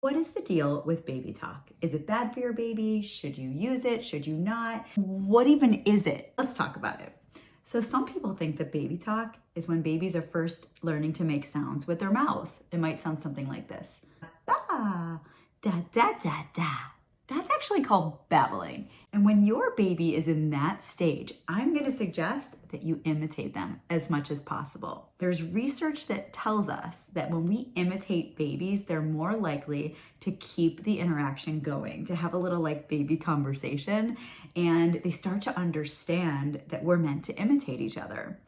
What is the deal with baby talk? Is it bad for your baby? Should you use it? Should you not? What even is it? Let's talk about it. So some people think that baby talk is when babies are first learning to make sounds with their mouths. It might sound something like this. Ba, da, da, da, da. That's actually called babbling. And when your baby is in that stage, I'm going to suggest that you imitate them as much as possible. There's research that tells us that when we imitate babies, they're more likely to keep the interaction going, to have a little like baby conversation, and they start to understand that we're meant to imitate each other.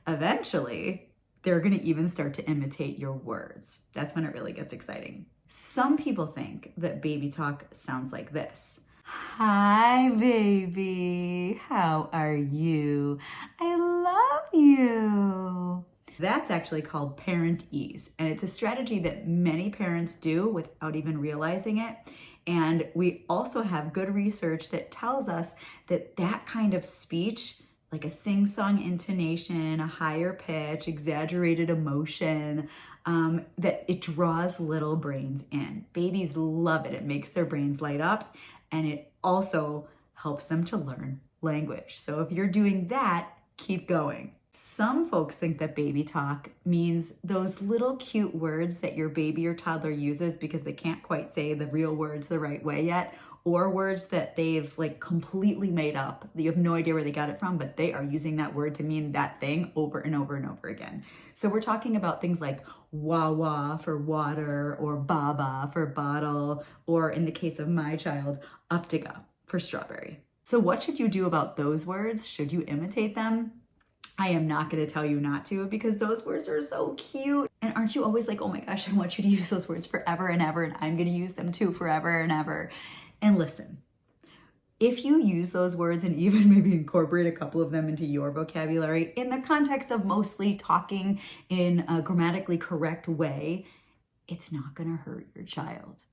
Eventually, they're going to even start to imitate your words. That's when it really gets exciting. Some people think that baby talk sounds like this. Hi, baby. How are you? I love you. That's actually called parent ease, and it's a strategy that many parents do without even realizing it. And we also have good research that tells us that that kind of speech, like a sing-song intonation, a higher pitch, exaggerated emotion, that it draws little brains in. Babies love it. It makes their brains light up, and it also helps them to learn language. So if you're doing that, keep going. Some folks think that baby talk means those little cute words that your baby or toddler uses because they can't quite say the real words the right way yet, or words that they've like completely made up. You have no idea where they got it from, but they are using that word to mean that thing over and over and over again. So we're talking about things like wah-wah for water, or baba for bottle, or in the case of my child, uptiga for strawberry. So what should you do about those words? Should you imitate them? I am not going to tell you not to, because those words are so cute. And aren't you always like, oh my gosh, I want you to use those words forever and ever, and I'm going to use them too forever and ever. And listen, if you use those words and even maybe incorporate a couple of them into your vocabulary in the context of mostly talking in a grammatically correct way, it's not going to hurt your child.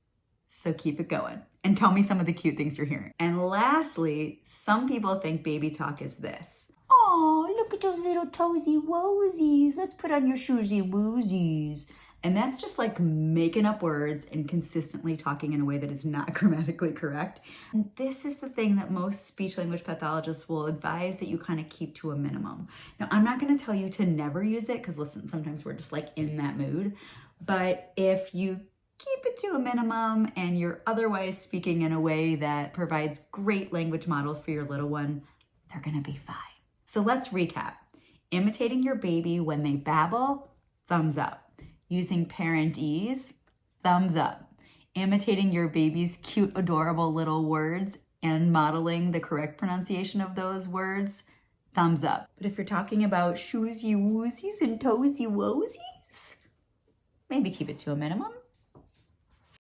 So keep it going and tell me some of the cute things you're hearing. And lastly, some people think baby talk is this. Oh, look at those little toesy woesies. Let's put on your shoesy woozies. And that's just like making up words and consistently talking in a way that is not grammatically correct. And this is the thing that most speech language pathologists will advise that you kind of keep to a minimum. Now, I'm not going to tell you to never use it, because listen, sometimes we're just like in that mood. But if you keep it to a minimum and you're otherwise speaking in a way that provides great language models for your little one, they're going to be fine. So let's recap. Imitating your baby when they babble, thumbs up. Using parent ease, thumbs up. Imitating your baby's cute, adorable little words and modeling the correct pronunciation of those words, thumbs up. But if you're talking about shoesy woosies and toesy woesies, maybe keep it to a minimum.